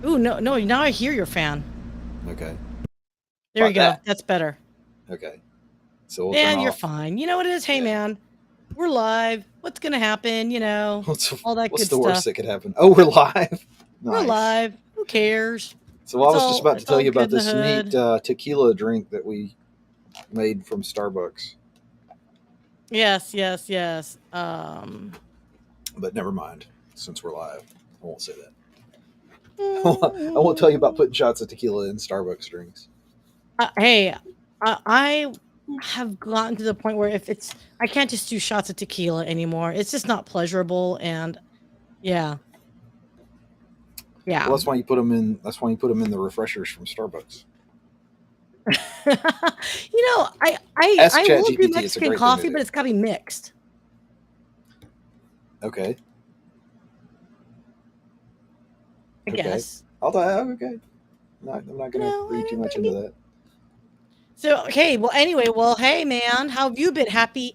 Ooh, no, no. Now I hear your fan. Okay. There you Like go. that. That's better. Okay. So we'll Yeah, turn you're off. fine. You know what it is? Hey, Yeah. man, we're live. What's gonna happen? All that What's good the worst stuff. that could happen? Oh, we're live. We're Nice. live. Who cares? So I was just about to It's tell all you good about in the this neat hood. tequila drink that we made from Starbucks, Yes, yes, yes. but never mind. Since we're live, I won't say that. I won't tell you about mm, putting shots of tequila in Starbucks drinks. hey, I have gotten to the point where if it's, I can't just do shots of tequila anymore. It's just not pleasurable, and yeah, Well, yeah. that's why you put them in. That's why you put them in the refreshers from Starbucks. I Ask will agree ChatGPT. It's a Mexican great thing to coffee, do. but it's got to be mixed. Okay. I Okay. guess. I'll die. Okay. I'm not gonna read too much I into mean, that. so okay. Well, anyway, well, hey, man, how have you been? Happy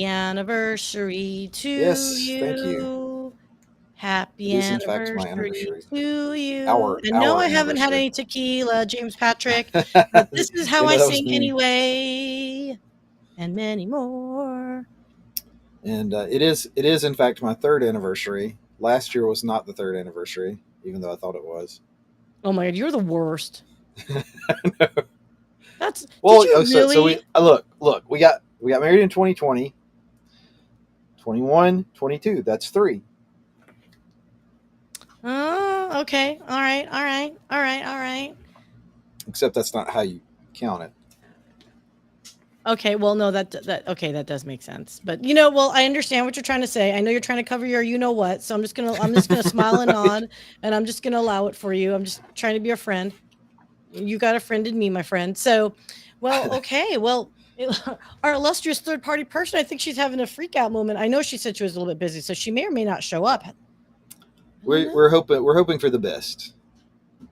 anniversary to Yes. Thank you. you. Happy It is in fact my anniversary anniversary. to you. Our And no, our I haven't had anniversary. any tequila, James Patrick, but this is how I That was sing me. anyway, and many more. And it is in fact my third anniversary. Last year was not the third anniversary, even though I thought it was. Oh my God, you're the worst. Did Well, you so we really? look we got married in 2020, 21, 22. That's three. Oh, okay. All right. All right. All right. All right. Except that's not how you count it. Okay, well, no, okay, that does make sense. But well, I understand what you're trying to say. I know you're trying to cover your you know what, so I'm just gonna smile and nod, and I'm just gonna allow it for you. I'm just trying to be a friend. You got a friend in me, my friend. So, well, okay, well, our illustrious third party person, I think she's having a freak out moment. I know she said she was a little bit busy, so she may or may not show up. I don't We're know. hoping for the best.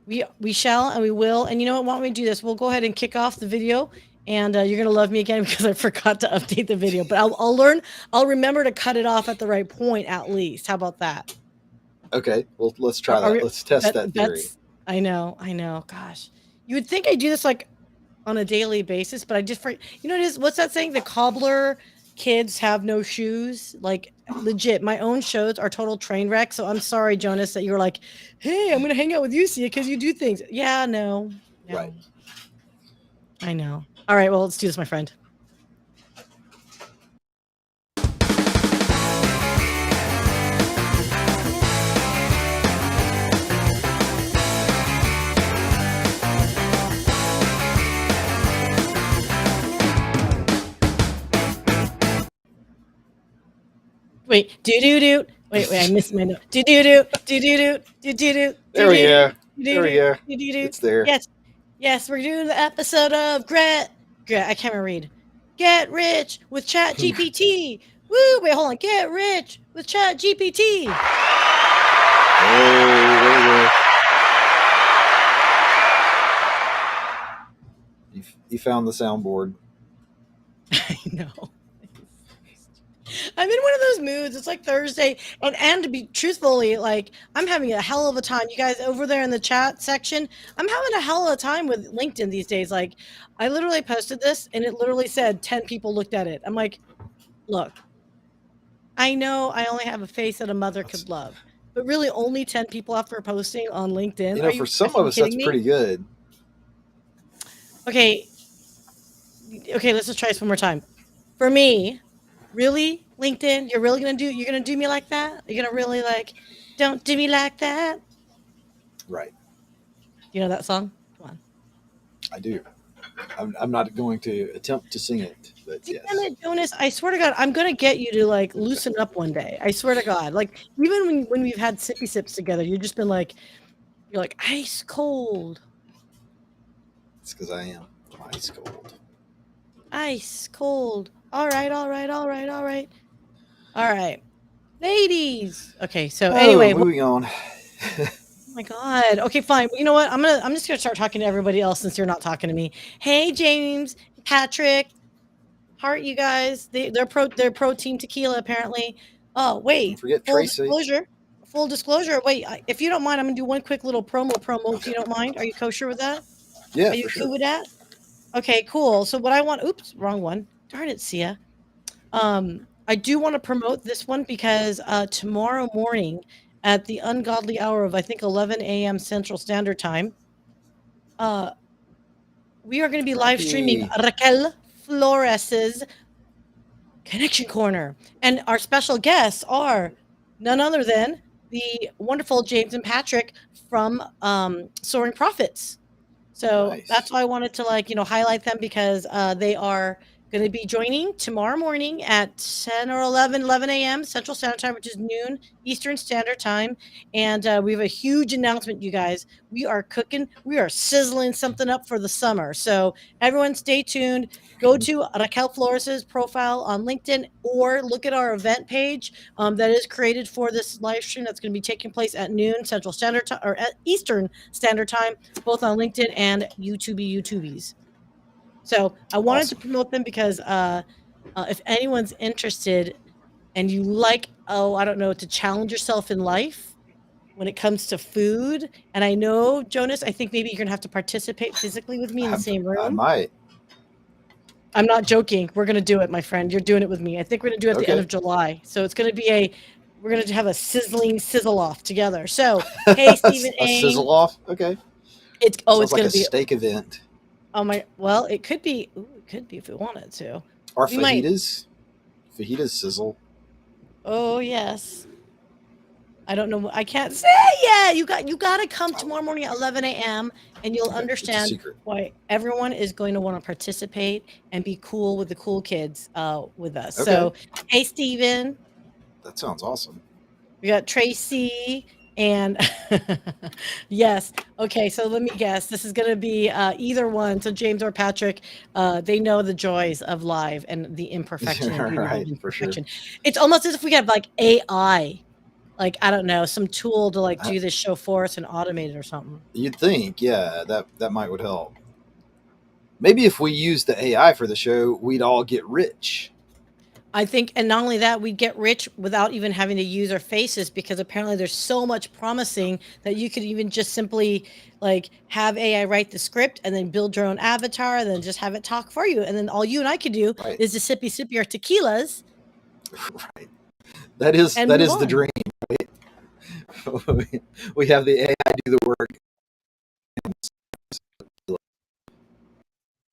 We shall and we will. And you know what? Why don't we do this? We'll go ahead and kick off the video. And you're gonna love me again because I forgot to update the video. But I'll learn. I'll remember to cut it off at the right point at least. How about that? Okay, well let's try Are that. we, Let's test that theory. that's. I know. I know. Gosh, you would think I do this like on a daily basis, but I just it is. What's that saying? The cobbler kids have no shoes. Like legit, my own shows are total train wreck. So I'm sorry, Jonas, that you were like, "Hey, I'm gonna hang out with you, Sia, because you do things." Yeah, no, Right. no. I know. All right, well, let's do this, my friend. Wait, do do do. Wait, I missed my note. Do do do do do do do do do There do we do go. do There we do go. do do do. It's there. Yes, yes, we're doing the episode of I can't even read. Get rich with Chat GPT. Woo! Wait, hold on. Get rich with Chat GPT. Oh, you found the soundboard. I know. I'm in one of those moods. It's like Thursday, and to be truthfully, like I'm having a hell of a time. You guys over there in the chat section, I'm having a hell of a time with LinkedIn these days. Like, I literally posted this, and it literally said 10 people looked at it. I'm like, look, I know I only have a face that a mother That's, could love, but really only 10 people after posting on LinkedIn. Are for you some of effing us, that's kidding me? pretty good. Okay, okay, let's just try this one more time. For me, really, LinkedIn, you're gonna do me like that? You're gonna really like, don't do me like that? Right. You know that song? Come on. I do. I'm not going to attempt to sing it, but Damn yes. it, Jonas. I swear to God, I'm gonna get you to like loosen up one day. I swear to God. Like, even when we've had sippy sips together, you've just been like, you're like ice cold. It's because I am ice cold. Ice cold. All right, all right, all right, all right. All right. Ladies. Okay, so Oh, anyway, moving on. oh my God. Okay, fine. You know what? I'm just gonna start talking to everybody else since you're not talking to me. Hey, James, Patrick, Heart, you guys. They're pro team tequila apparently. Oh, Don't wait. forget Full Tracy. disclosure. full disclosure. Wait, if you don't mind, I'm gonna do one quick little promo. If Okay. you don't mind, are you kosher with that? Yeah, Are for you sure. cool with that? Okay, cool. So what I want, oops, wrong one. Darn it, Sia. I do want to promote this one because tomorrow morning at the ungodly hour of I think 11 a.m. Central Standard Time, uh, we are going to be live streaming Copy. Raquel Flores's Connection Corner, and our special guests are none other than the wonderful James and Patrick from Soaring Profits. So that's Nice. why I wanted to highlight them because they are going to be joining tomorrow morning at 10 or 11 a.m. Central Standard Time, which is noon Eastern Standard Time. And we have a huge announcement, you guys. We are cooking, we are sizzling something up for the summer. So everyone stay tuned. Go to Raquel Flores's profile on LinkedIn or look at our event page that is created for this live stream that's going to be taking place at noon Central Standard Time or at Eastern Standard Time, both on LinkedIn and YouTubies. So I wanted to Awesome. promote them because if anyone's interested and you like, oh, I don't know, to challenge yourself in life when it comes to food, and I know, Jonas, I think maybe you're going to have to participate physically with me in the same I room. might. I'm not joking. We're going to do it, my friend. You're doing it with me. I think we're going to do it at the end Okay. of July. So it's going to be we're going to have a sizzling sizzle off together. So, hey, Stephen A Aim. sizzle off. Okay. It's Sounds like going a to be steak event. Oh my, well, it could be. Ooh, it could be if we wanted to. Or We might. fajitas. Fajitas sizzle. Oh yes. I don't know. I can't say yet. You got to come Oh, tomorrow morning at 11 a.m. and you'll okay. It's a understand secret. why everyone is going to want to participate and be cool with the cool kids with us. Okay. So, hey, Steven, That sounds awesome. we got Tracy and yes. Okay, so let me guess. This is going to be either one. So James or Patrick, they know the joys of live and the imperfection and All beauty of right, for sure. imperfection. It's almost as if we have like AI, like I don't know, some tool to like I, do this show for us and automate it or something. you'd think, yeah, that might would help. Maybe if we used the AI for the show, we'd all get rich. I think, and not only that, we get rich without even having to use our faces because apparently there's so much promising that you could even just simply like have AI write the script and then build your own avatar and then just have it talk for you. And then all you and I could do Right. is to sippy our tequilas Right. That is and that move is the on. dream. We have the AI do the work.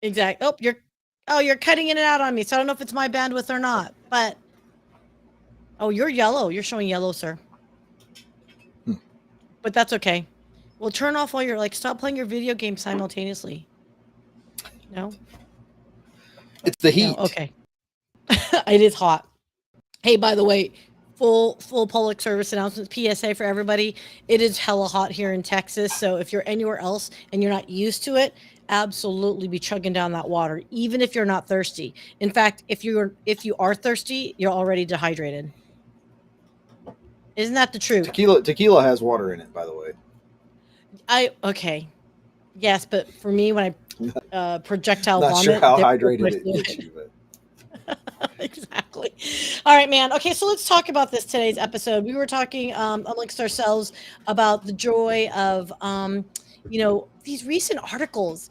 Exactly. You're cutting in and out on me. So I don't know if it's my bandwidth or not. But you're yellow. You're showing yellow, sir. Hmm. But that's okay. Well, turn off all your stop playing your video game simultaneously. No? It's the No. heat. Okay. It is hot. Hey, by the way, full public service announcement PSA for everybody. It is hella hot here in Texas, so if you're anywhere else and you're not used to it, absolutely be chugging down that water even if you're not thirsty. In fact, if you are thirsty, you're already dehydrated. Isn't that the truth? Tequila has water in it, by the way. I Okay. Yes, but for me when I projectile Not sure vomit, how there's my hydrated it gets fluid. you, but Exactly. All right, man. Okay, so let's talk about this today's episode. We were talking amongst ourselves about the joy of these recent articles.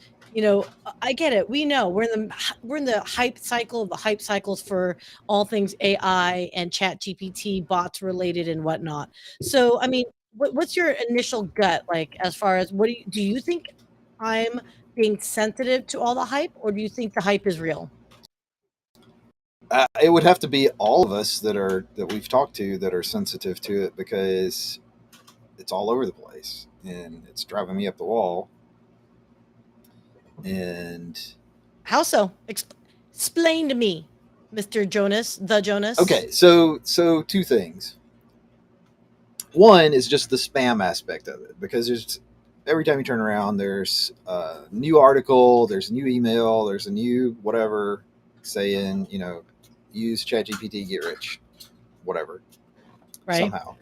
I get it. We know we're in the hype cycle of the hype cycles for all things AI and Chat GPT, bots related and whatnot. So, I mean, what's your initial gut like as far as what do you think I'm being sensitive to all the hype, or do you think the hype is real? it would have to be all of us that we've talked to that are sensitive to it because it's all over the place and it's driving me up the wall. And How so? Explain to me, Mr. Jonas, the Jonas. okay, so two things. One is just the spam aspect of it because there's every time you turn around, there's a new article, there's a new email, there's a new whatever saying, use ChatGPT, get rich, whatever, Right? somehow.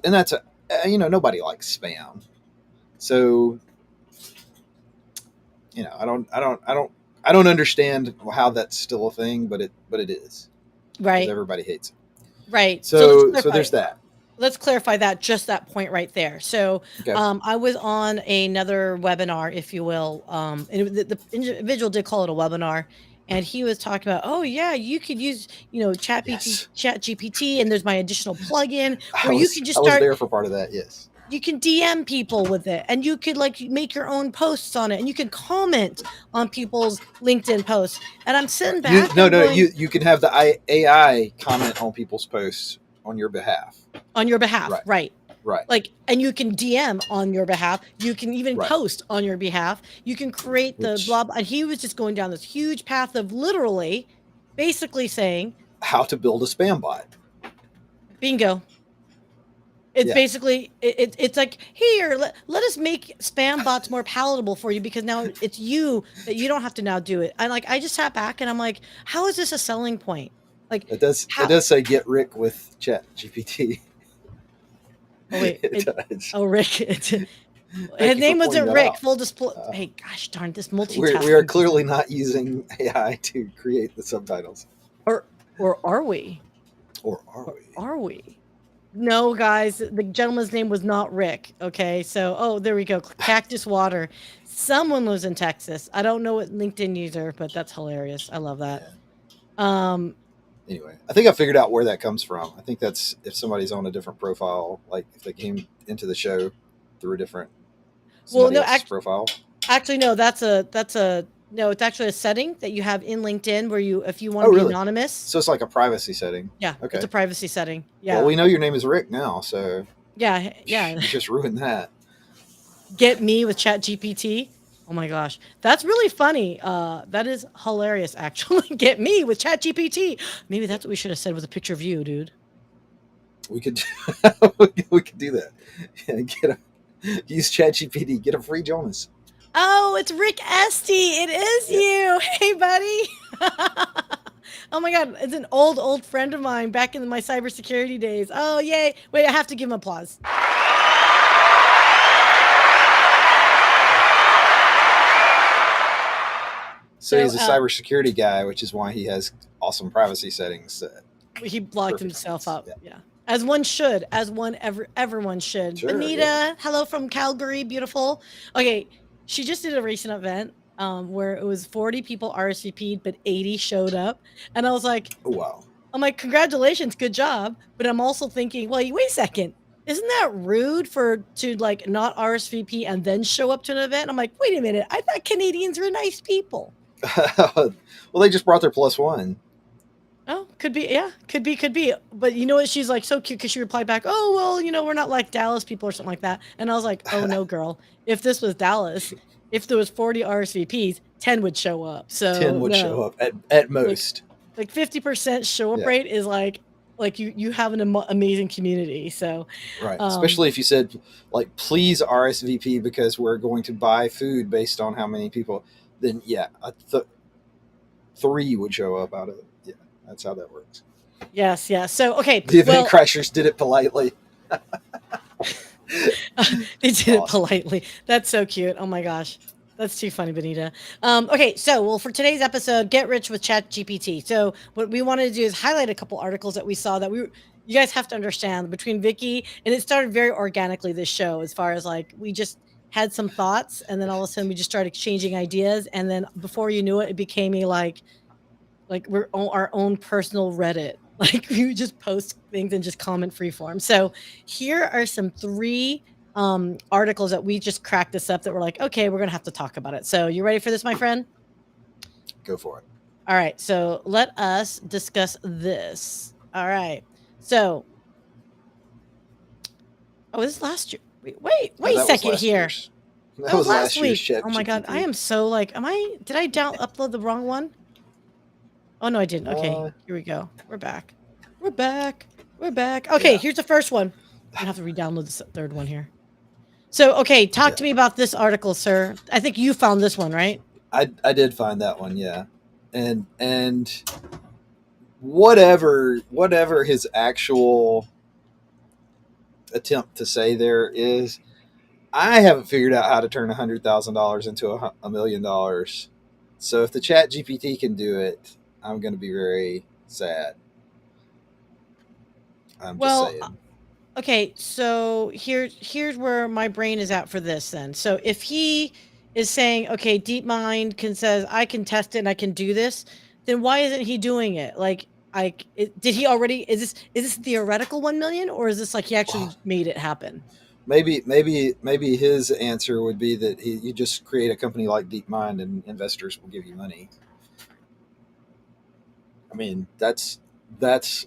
And that's nobody likes spam. So I don't understand how that's still a thing, but it is because Right. everybody hates it. Right. So let's So clarify. there's that. Let's clarify that, just that point right there. So, Okay. I was on another webinar, if you will, and the individual did call it a webinar, and he was talking about, oh yeah, you could use, Yes. Chat GPT, and there's my additional plugin I where you was can just I was start, there for part of that. Yes. you can DM people with it, and you could like make your own posts on it, and you can comment on people's LinkedIn posts. And I'm Right. sitting back and No I'm going, you can have the AI comment on people's posts on your behalf. on your behalf, Right. right? Right. Like, and you can DM on your behalf. You can even Right. post on your behalf. You can create the Which blah, blah. And he was just going down this huge path of literally basically saying, how to build a spam bot. bingo. It's Yeah. basically, it's like, here, let us make spam bots more palatable for you, because now it's you that you don't have to now do it. And like, I just sat back and I'm like, how is this a selling point? Like, It how? does say get Rick with Chat GPT. Oh, wait. It does. Oh, Rick. Thank His you for name pointing wasn't that Rick. out. Full display. Uh, Hey, gosh darn, this we are multitasking business. clearly not using AI to create the subtitles. Or are we? Or are Or we? are we? No, guys, the gentleman's name was not Rick. Okay, so there we go. Cactus Water. Someone lives in Texas. I don't know what LinkedIn user, but that's hilarious. I love that. Yeah. Um, Anyway, I think I figured out where that comes from. I think that's if somebody's on a different profile, like if they came into the show through a different well, somebody no, else's profile. actually, no. That's a no. It's actually a setting that you have in LinkedIn where you, if you want Oh, to be really? anonymous. So it's like a privacy setting. Yeah, it's a Okay. privacy setting. Well, Yeah, we know your name is Rick now, so yeah, yeah. you just ruined that. Get me with Chat GPT. Oh my gosh, that's really funny. That is hilarious, actually. Get me with Chat GPT. Maybe that's what we should have said with a picture of you, dude. We could we could do that. Yeah, use ChatGPT, get a free Jonas. Oh, it's Rick Esty. It is Yeah. you. Hey, buddy. Oh my god, it's an old friend of mine back in my cybersecurity days. Oh yay! Wait, I have to give him applause. So So he's a cybersecurity guy, which is why he has awesome privacy settings. he blocked Perfect himself sense. up. Yeah. Yeah. As one should, as everyone should. Sure. Yeah. Benita, hello from Calgary, beautiful. Okay, she just did a recent event where it was 40 people RSVP'd, but 80 showed up. And I was like, Oh, wow. congratulations, good job. But I'm also thinking, well, wait a second. Isn't that rude to like not RSVP and then show up to an event? I'm like, wait a minute. I thought Canadians were nice people. Well, they just brought their +1. Oh, could be. Yeah, could be, could be. But you know what? She's like so cute because she replied back, oh, well, we're not like Dallas people or something like that. And I was like, oh, no, girl. If this was Dallas, if there was 40 RSVPs, 10 would show up. 10 So would show no, up at like most. 50% show up Yeah. rate is like you have an amazing community. So, Right. um, Especially if you said, like, please RSVP because we're going to buy food based on how many people, then yeah, 3 would show up out of it. Yeah, that's how that works. yes, yes. So, okay. The event Well, crashers did it politely. they did it Awesome. politely. That's so cute. Oh my gosh. That's too funny, Benita. Okay, so for today's episode, get rich with Chat GPT. So what we wanted to do is highlight a couple articles that we saw that you guys have to understand between Vicky, and it started very organically, this show, as far as like we just had some thoughts, and then all of a sudden we just started exchanging ideas, and then before you knew it, it became a like we're our own personal Reddit. Like we would just post things and just comment free form. So here are some 3 articles that we just cracked this up that we're like, okay, we're gonna have to talk about it. So you ready for this, my friend? Go for it. All right. So let us discuss this. All right. So this last year. No, Wait a that was second last here. year's. That That was was last last year's week. Chat Oh my god, I GPT. am so like, did I upload the wrong one? Oh no, I didn't. Okay, here we go. We're back. We're back. We're back. Okay, Yeah. here's the first one. I'm gonna have to re-download this third one here. So, okay, talk to me about this article, sir. I think you found this one, right? I did find that one, yeah. And whatever his actual attempt to say there is, I haven't figured out how to turn $100,000 into $1 million. So if the Chat GPT can do it, I'm going to be very sad. I'm just Well, saying. okay, so here's where my brain is at for this then. So if he is saying, okay, DeepMind can says I can test it and I can do this, then why isn't he doing it? Like, did he already? Is this theoretical 1 million, or is this like he actually made it happen? Maybe his answer would be that you just create a company like DeepMind and investors will give you money. I mean, that's that's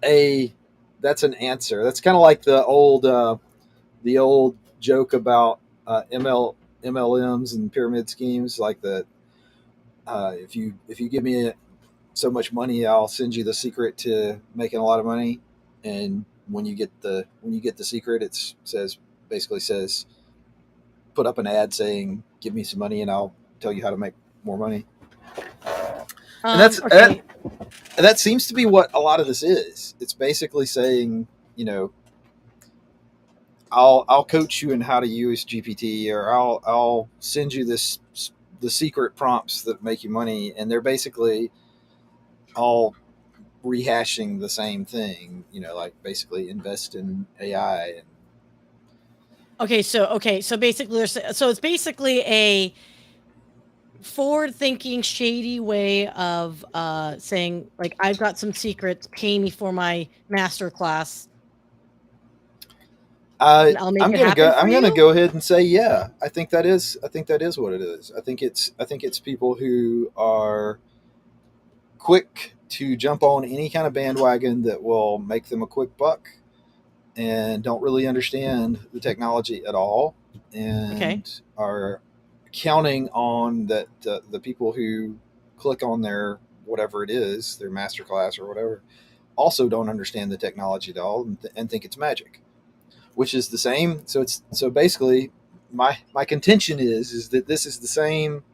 a that's an answer. That's kind of like the old joke about MLMs and pyramid schemes, like that. If you give me so much money, I'll send you the secret to making a lot of money. And when you get the secret, it says basically says put up an ad saying give me some money and I'll tell you how to make more money. And that's that Okay. and that seems to be what a lot of this is. It's basically saying, you know, I'll coach you in how to use GPT, or I'll send you the secret prompts that make you money, and they're basically all rehashing the same thing. You know, like basically invest in AI. And Okay, so basically, so it's basically a forward-thinking, shady way of saying, like, I've got some secrets. Pay me for my master class, and I'll make I'm it gonna go. happen for I'm gonna you. go ahead and say, yeah. I think that is what it is. I think it's people who are quick to jump on any kind of bandwagon that will make them a quick buck, and don't really understand the technology at all, Okay. and are counting on that the people who click on their whatever it is, their masterclass or whatever, also don't understand the technology at all, and think it's magic, which is the same. So basically, my contention is that this is the same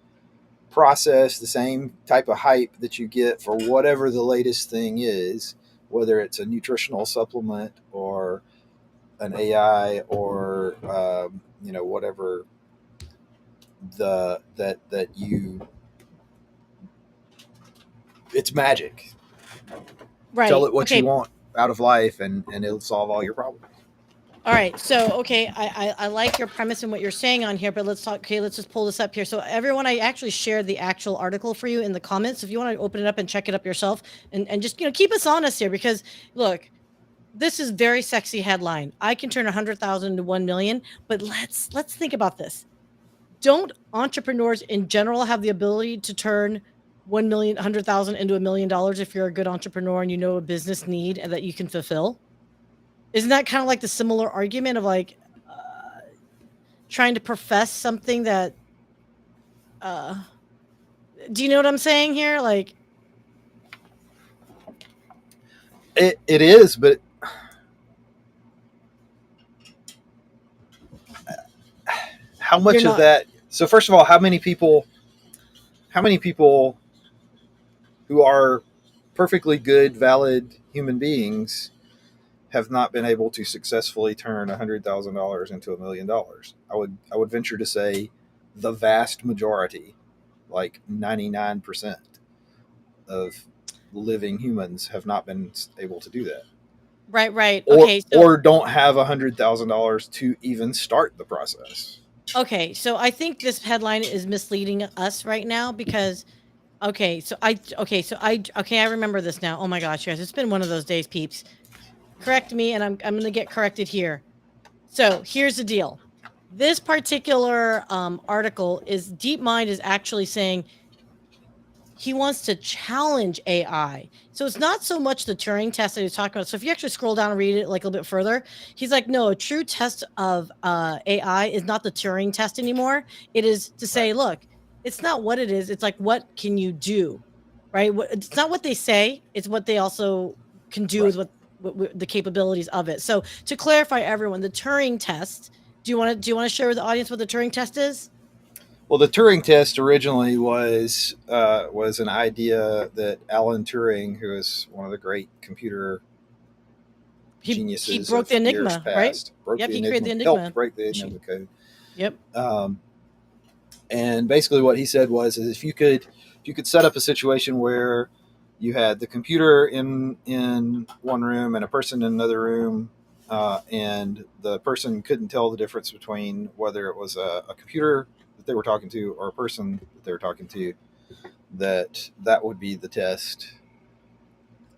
process, the same type of hype that you get for whatever the latest thing is, whether it's a nutritional supplement or an AI or whatever that you it's magic. Tell Right. it what you Okay. want out of life, and it'll solve all your problems. All right. So, okay, I like your premise and what you're saying on here, but let's talk. Okay, let's just pull this up here. So, everyone, I actually shared the actual article for you in the comments. If you want to open it up and check it up yourself, and just keep us honest here, because look, this is very sexy headline. I can turn 100,000 to 1 million, but let's think about this. Don't entrepreneurs in general have the ability to turn 1 million, 100,000 into $1 million if you're a good entrepreneur and you know a business need and that you can fulfill? Isn't that kind of like the similar argument of like trying to profess something that uh do you know what I'm saying here? Like It is, but how you're much of not that? So first of all, how many people who are perfectly good, valid human beings have not been able to successfully turn $100,000 into $1 million? I would venture to say the vast majority, like 99% of living humans, have not been able to do that, right, right. or Okay, so or don't have $100,000 to even start the process. I think this headline is misleading us right now because I remember this now. Oh my gosh, guys, it's been one of those days, peeps. Correct me and I'm going to get corrected here. So, here's the deal. This particular article is DeepMind is actually saying he wants to challenge AI. So it's not so much the Turing test that he's talking about. So if you actually scroll down and read it like a little bit further, he's like, no, a true test of AI is not the Turing test anymore. It is to Right. say, look, it's not what it is. It's like, what can you do? Right? It's not what they say. It's what they also can do Right. with what the capabilities of it. So to clarify, everyone, the Turing test. Do you want to share with the audience what the Turing test is? Well, the Turing test originally was an idea that Alan Turing, who is one of the great computer He geniuses broke the of years Enigma, right? past, broke Yep, the he created Enigma, the helped Enigma break the Enigma machine. code. Yep. Um, and basically, what he said was, is if you could set up a situation where you had the computer in one room and a person in another room, and the person couldn't tell the difference between whether it was a computer that they were talking to or a person that they were talking to, that would be the test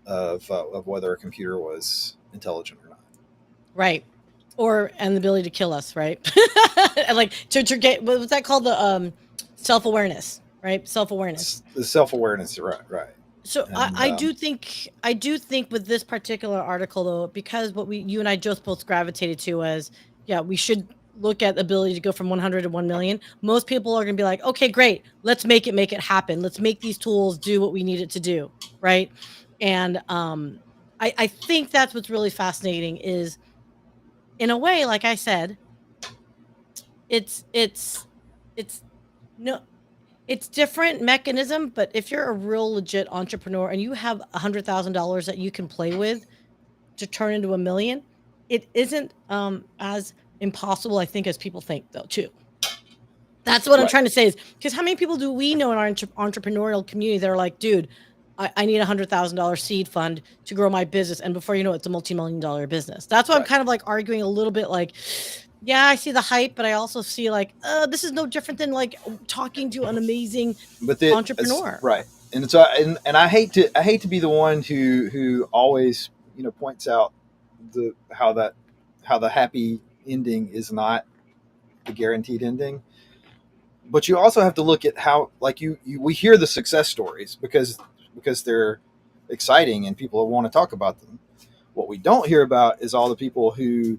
of whether a computer was intelligent or not. Right. Or and the ability to kill us, right? And like to get what's that called, the self-awareness, right? Self-awareness. The self awareness, right, right. So And I do think with this particular article though, because what you and I just both gravitated to was, yeah, we should look at the ability to go from 100 to 1 million. Most people are going to be like, okay, great, let's make it happen. Let's make these tools do what we need it to do, right? And I think that's what's really fascinating is, in a way, like I said, it's no, it's different mechanism, but if you're a real legit entrepreneur and you have $100,000 that you can play with to turn into 1 million, it isn't as impossible, I think, as people think, though, too. That's what I'm right. trying to say is because how many people do we know in our entrepreneurial community that are like, dude, I need $100,000 seed fund to grow my business, and before you know it, it's a multi-million-dollar business. That's why I'm Right. kind of like arguing a little bit, like, yeah, I see the hype, but I also see like, this is no different than like talking to an amazing But it's entrepreneur. right, and it's and I hate to be the one who always points out the how the happy ending is not the guaranteed ending. But you also have to look at how, like, we hear the success stories because they're exciting and people want to talk about them. What we don't hear about is all the people who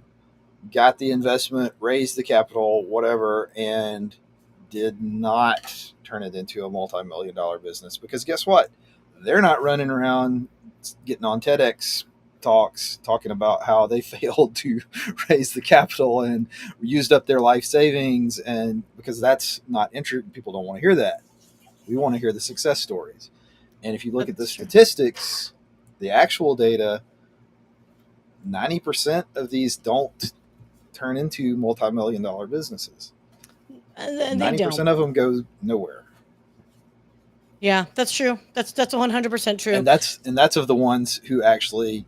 got the investment, raised the capital, whatever, and did not turn it into a multi-million-dollar business. Because guess what? They're not running around getting on TEDx talks talking about how they failed to raise the capital and used up their life savings, and because that's not interesting, people don't want to hear that. We want to hear the success stories. And if you look at the That's true. statistics, the actual data, 90% of these don't turn into multi-million-dollar businesses. And they 90% don't. of them go nowhere. Yeah, that's true. That's 100% true. And that's of the ones who actually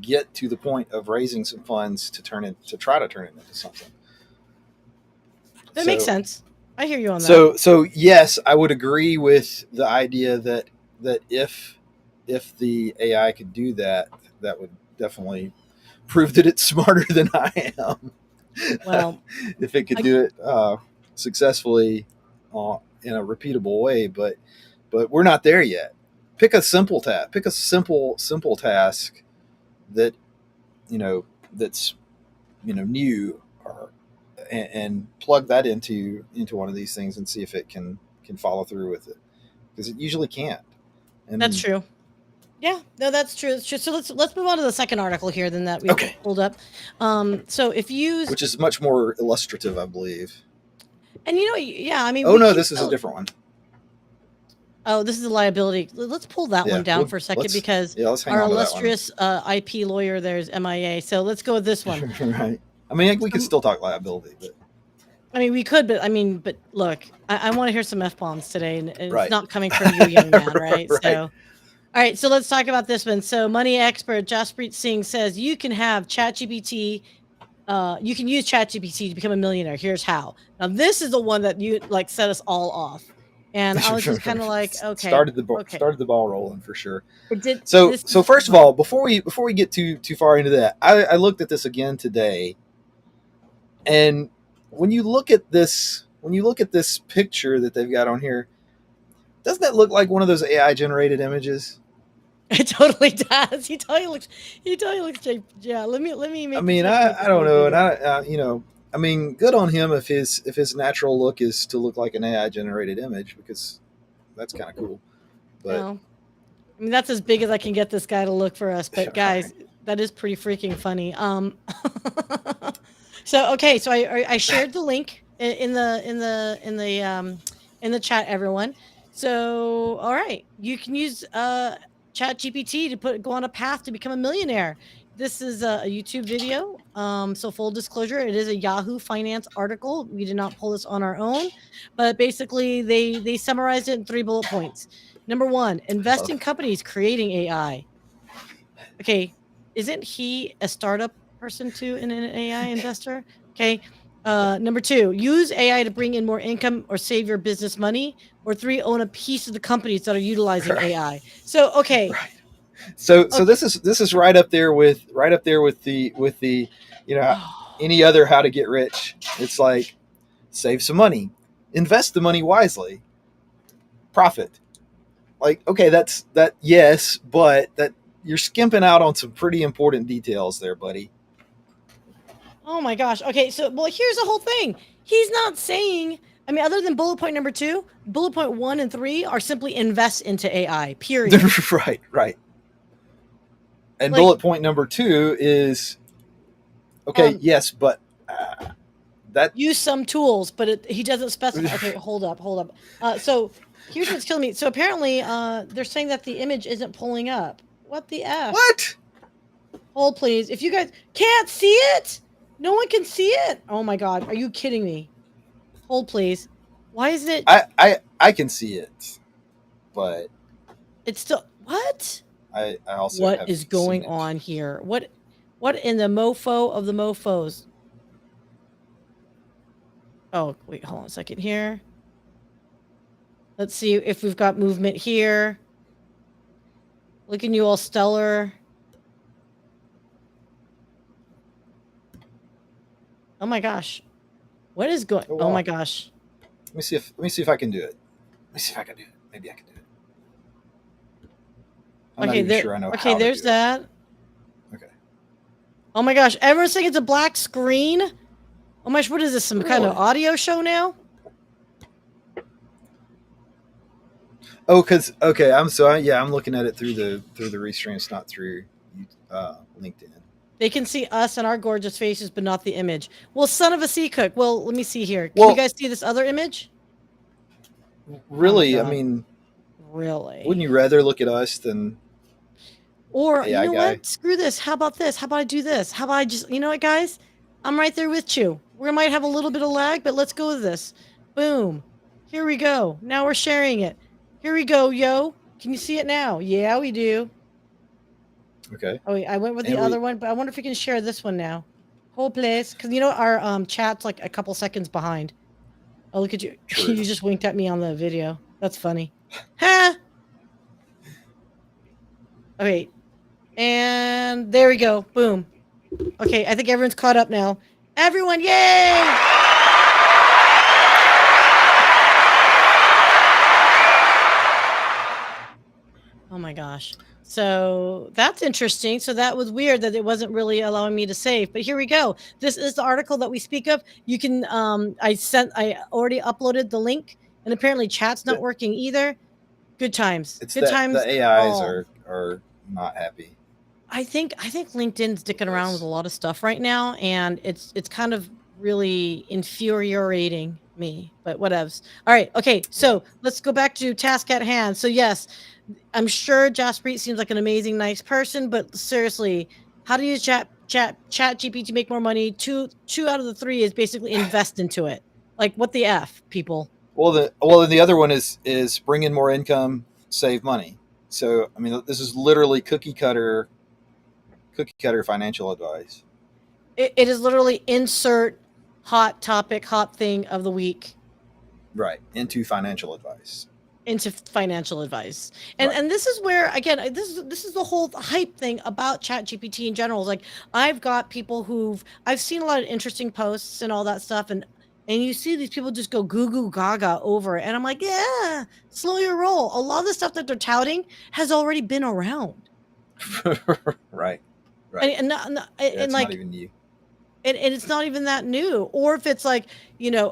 get to the point of raising some funds to try to turn it into something. That makes So sense. I hear you on that. so yes, I would agree with the idea that if the AI could do that, that would definitely prove that it's smarter than I am. Well, If it could I, do it successfully in a repeatable way, but we're not there yet. Pick a simple task. Pick a simple task that that's new, or and plug that into one of these things and see if it can follow through with it, because it usually can't. that's And true. Yeah, no, that's true. It's true. So let's move on to the second article here then that we okay, pulled up. So if you use which is much more illustrative, I believe. and yeah, I mean Oh we no, can this is a still. different one. Oh, this is a liability. Let's pull that one Yeah, down for a second let's because yeah, let's hang our on to that one. illustrious IP lawyer there's MIA. So let's go with this one. Right. I mean, we could still talk liability, but I mean, we could, but I mean, but look, I want to hear some F bombs today, and it's right. not coming from you, young man, right? Right. So, all right, so let's talk about this one. So, money expert Jaspreet Singh says you can have ChatGPT. You can use ChatGPT to become a millionaire. Here's how. Now, this is the one that you like set us all off, and I was just kind of like, okay, okay. Started the ball rolling for sure. It did. So This so is first of all, before we get too far into that, I looked at this again today, and when you look at this picture that they've got on here, doesn't that look like one of those AI generated images? it totally does. He totally looks. Yeah, let me I make mean, see if I can make I this a don't little know, and bigger. I mean, good on him if his natural look is to look like an AI generated image, because that's kind of cool. But No, I mean that's as big as I can get this guy to look for us. But right, guys, that is pretty freaking funny. So okay, so I shared the link in the chat, everyone. So all right, you can use Chat GPT to go on a path to become a millionaire. This is a YouTube video. So full disclosure, it is a Yahoo Finance article. We did not pull this on our own, but basically they summarized it in 3 bullet points. Number one, invest Oh, in companies creating AI. Okay, isn't he a startup person too and an AI investor? Okay. yeah. Number two, use AI to bring in more income or save your business money. Or three, own a piece of the companies that are utilizing Right. AI. So, okay, Right. So okay. this is right up there with the you know Oh, any other how to get rich. It's like save some money, invest the money wisely, profit. Like okay, that's that yes, but that you're skimping out on some pretty important details there, buddy. oh my gosh. Okay, so well, here's the whole thing. He's not saying. I mean, other than bullet point number two, bullet point one and three are simply invest into AI. Period. Right, right. And Like, bullet point number two is okay, um, yes, but uh, that use some tools, but he doesn't specify. Okay, hold up, hold up. So here's what's killing me. So apparently, they're saying that the image isn't pulling up. What the f? what Hold please. If you guys can't see it, no one can see it. Oh my god, are you kidding me? Hold please. Why isn't it? I can see it, but It's still what? I also What have is seen going it. on here? What in the mofo of the mofos? Oh wait, hold on a second here. Let's see if we've got movement here. Looking you all stellar. Oh my gosh. What is going Oh Oh my wow. gosh. Let me see if I can do it. Let me see if I can do it. Maybe I can do it. I'm not Okay, even there sure I know okay, how to there's do it. that. Okay. Oh my gosh, everyone's saying it's a black screen? Oh my gosh, what is this? Some kind of Really? audio show now? Oh, cause okay, I'm sorry. Yeah, I'm looking at it through the restream. It's not through LinkedIn. They can see us and our gorgeous faces, but not the image. Well, son of a sea cook. Well, let me see here. Can you Well, guys see this other image? Oh my really, I god. mean, wouldn't Really? you rather look at us than Or you AI know guy? what? Screw this. How about this? How about I do this? How about I just you know what, guys? I'm right there with you. We might have a little bit of lag, but let's go with this. Boom. Here we go. Now we're sharing it. Here we go, yo. Can you see it now? Yeah, we do. Okay, Oh, wait, I went with the and other we one, but I wonder if we can share this one now. Whole place, because you know our chat's like a couple seconds behind. Oh, look at you! true. You just winked at me on the video. That's funny. Ha! Oh, wait, and there we go. Boom. Okay, I think everyone's caught up now. Everyone, yay! Oh my gosh. So that's interesting. So that was weird that it wasn't really allowing me to save. But here we go. This is the article that we speak of. You can I already uploaded the link, and apparently chat's not The, working either. Good times. it's Good that the times AIs all. are not happy. I think LinkedIn's With dicking around with a us. lot of stuff right now, and it's kind of really infuriating me. But whatevs. All right, okay. Yeah. So let's go back to task at hand. So yes, I'm sure Jaspreet seems like an amazing, nice person, but seriously, how to use chat GPT to make more money? Two out of the three is basically invest into it. Like what the f, people? Well, the other one is bring in more income, save money. So I mean, this is literally cookie cutter financial advice. It is literally insert hot topic, hot thing of the week Right. Into financial advice. into financial advice. And Right. and this is where again this is the whole hype thing about ChatGPT in general. Like I've got people I've seen a lot of interesting posts and all that stuff and you see these people just go goo goo gaga over it. And I'm like, yeah, slow your roll. A lot of the stuff that they're touting has already been around. Right. And Right. Yeah, and it's not like even you. and it's not even that new. Or if it's like,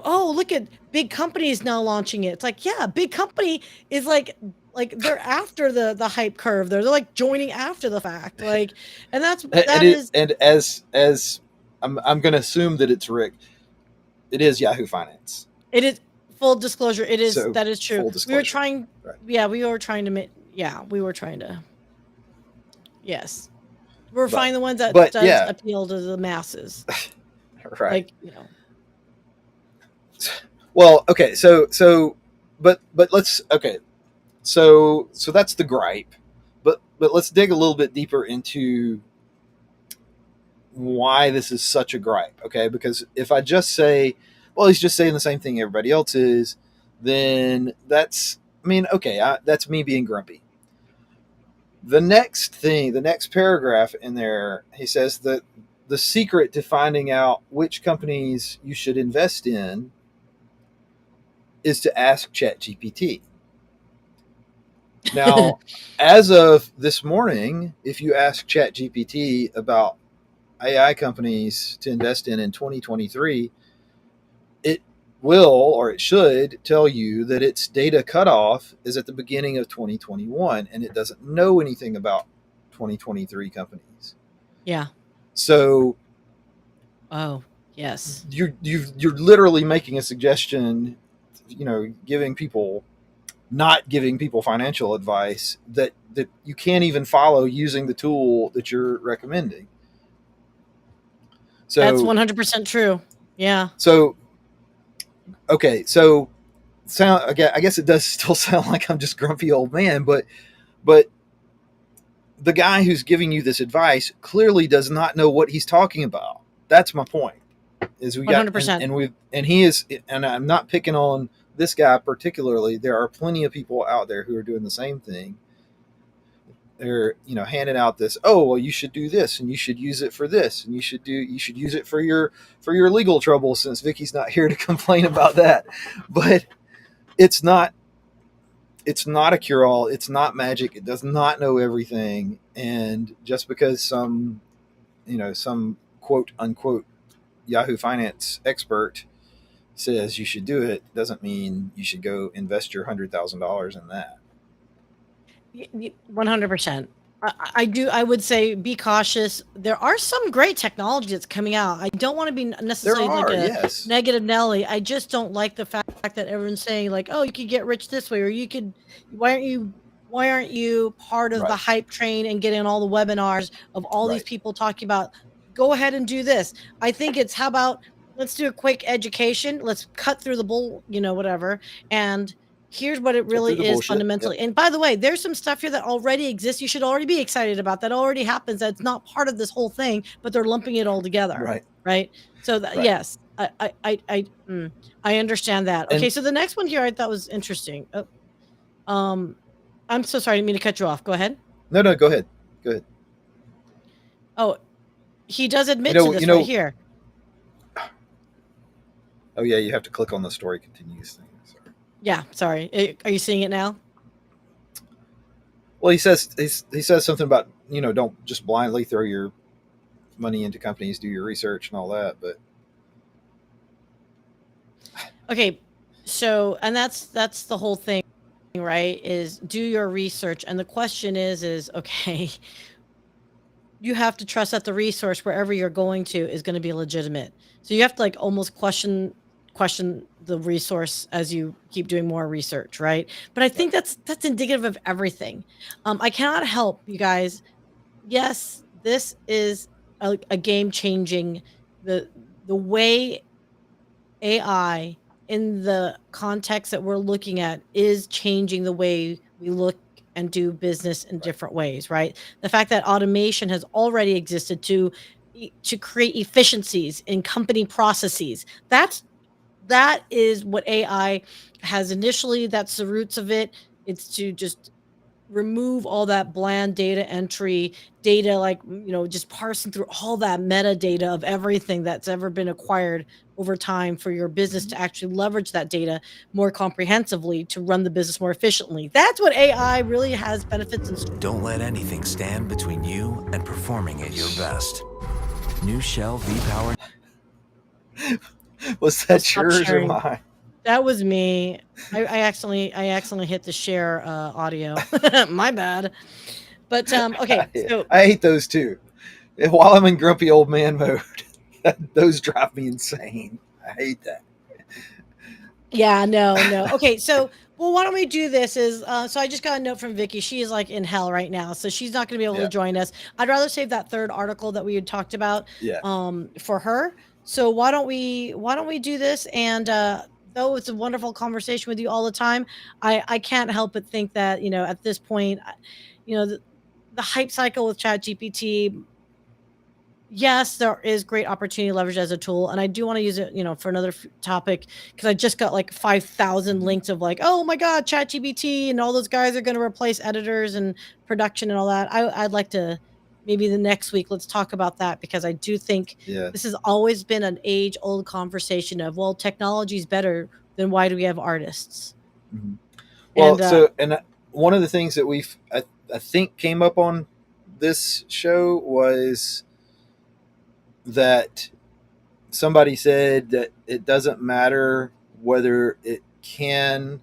oh, look at big companies now launching it. It's like, yeah, big company is like they're after the hype curve. They're like joining after the fact. Like, and And that it is and as I'm going to assume that it's Rick. It is Yahoo Finance. it is full disclosure. So That is true. full We were disclosure. trying, Right. yeah, we were trying to make, yeah, we were trying to, yes, we're But finding the ones that but does yeah. appeal to the masses. Right. Like, Well, okay. So but let's okay. So that's the gripe. But let's dig a little bit deeper into why this is such a gripe, okay? Because if I just say, well, he's just saying the same thing everybody else is, then that's, I mean, okay, that's me being grumpy. The next thing, the next paragraph in there, he says that the secret to finding out which companies you should invest in is to ask ChatGPT. Now, as of this morning, if you ask ChatGPT about AI companies to invest in 2023, it will or it should tell you that its data cutoff is at the beginning of 2021 and it doesn't know anything about 2023 companies. Yeah. So Oh, yes. you're literally making a suggestion, giving people not giving people financial advice that you can't even follow using the tool that you're recommending. That's So 100% true. Yeah. so okay, so I guess it does still sound like I'm just grumpy old man, but the guy who's giving you this advice clearly does not know what he's talking about. That's my point. Is we got 100%. and he is, and I'm not picking on this guy particularly. There are plenty of people out there who are doing the same thing. They're handing out this, oh well, you should do this and you should use it for this and you should use it for your legal trouble, since Vicky's not here to complain about that. But it's not a cure-all. It's not magic. It does not know everything. And just because some quote unquote Yahoo Finance expert says you should do it doesn't mean you should go invest your $100,000 in that. 100%. I would say be cautious. There are some great technology that's coming out. I don't want to be necessarily like a yes. negative Nelly. I just don't like the fact that everyone's saying like, oh, you could get rich this way, or you could, why aren't you part of the hype train and getting all the webinars of all these people talking about, go ahead and do this. I think it's, how about, let's do a quick education. Let's cut through the bull, whatever. And here's what it really is bullshit. Fundamentally. Yep. And by the way, there's some stuff here that already exists. You should already be excited about. That already happens. That's not part of this whole thing, but they're lumping it all together. Right. So yes, I understand that. Okay. So the next one here I thought was interesting. I'm so sorry. I didn't mean to cut you off. Go ahead. No, go ahead. Go ahead. Oh, he does admit to this right here. Oh yeah. You have to click on the story continues thing. Yeah, sorry. Are you seeing it now? Well, he says something about, don't just blindly throw your money into companies, do your research and all that. But okay, so, and that's the whole thing, right? Is do your research, and the question is okay, you have to trust that the resource wherever you're going to is going to be legitimate. So you have to like almost question the resource as you keep doing more research, right? But I think that's indicative of everything. I cannot help you guys. Yes, this is a game changing, the way AI in the context that we're looking at is changing the way we look and do business in different ways, right? The fact that automation has already existed to create efficiencies in company processes, that is what AI has initially. That's the roots of it. It's to just remove all that bland data entry data, like, just parsing through all that metadata of everything that's ever been acquired over time for your business to actually leverage that data more comprehensively to run the business more efficiently. That's what AI really has benefits in store. Don't let anything stand between you and performing at your best. New Shell V-Power. Was that yours or mine? That was me. I accidentally hit the share audio. My bad. But okay, so I hate those too. While I'm in grumpy old man mode, those drive me insane. I hate that. Yeah, no. Okay, so why don't we do this? Is so I just got a note from Vicky. She is like in hell right now, so she's not going to be able to join us. I'd rather save that third article that we had talked about for her. So why don't we do this? And though it's a wonderful conversation with you all the time, I can't help but think that, at this point, the hype cycle with ChatGPT, yes, there is great opportunity to leverage as a tool, and I do want to use it, for another topic, because I just got like 5,000 links of like, oh my god, ChatGPT and all those guys are going to replace editors and production and all that. I'd like to maybe the next week let's talk about that, because I do think Yeah. this has always been an age old conversation of, well, technology is better, then why do we have artists? Mhm. And Well, and one of the things that I think came up on this show was that somebody said that it doesn't matter whether it can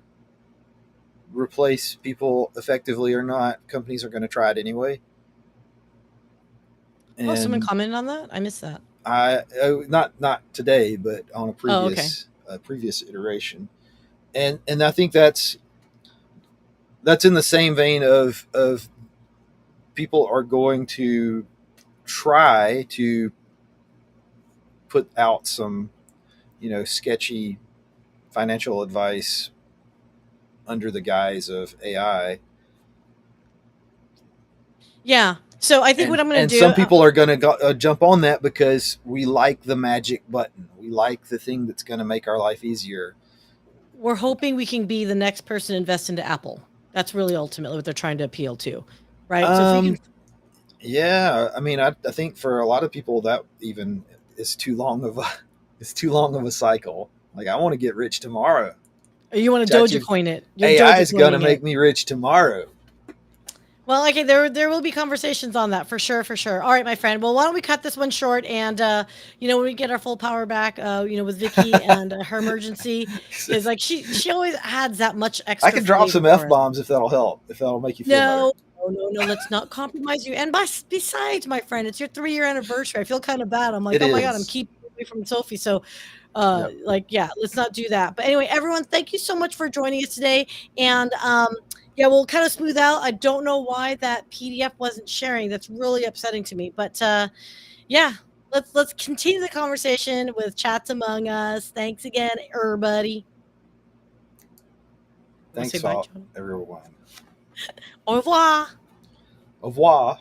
replace people effectively or not. Companies are going to try it anyway. someone And commented on that. I missed that. not today, but on a Oh, okay. previous iteration. And I think that's in the same vein of people are going to try to put out some sketchy financial advice under the guise of AI. Yeah. So I think what I'm going And to do, some people are going to jump on that because we like the magic button. We like the thing that's going to make our life easier. we're hoping we can be the next person to invest into Apple. That's really ultimately what they're trying to appeal to, right? So if we can, Yeah, I mean, I think for a lot of people that even is too long of a it's too long of a cycle. Like, I want to get rich tomorrow. you want to Doja coin it, you're AI Doja is going to coining make it. me rich tomorrow. Well, okay, there will be conversations on that for sure, for sure. All right, my friend. Well, why don't we cut this one short, and when we get our full power back, with Vicky and her emergency, because like she always adds that much I extra can drop flavor some for F us. bombs if that'll help. If that'll make you feel better. No, no, no, no. Let's not compromise you. And besides, my friend, it's your 3-year anniversary. I feel kind of bad. I'm like, It oh my god, I'm is. keeping away from Sophie. So, Yep. like, yeah, let's not do that. But anyway, everyone, thank you so much for joining us today. And yeah, we'll kind of smooth out. I don't know why that PDF wasn't sharing. That's really upsetting to me. But yeah, let's continue the conversation with Chats Among Us. Thanks again, everybody. Want to say Thanks, bye, all John? everyone. Au revoir. Au revoir.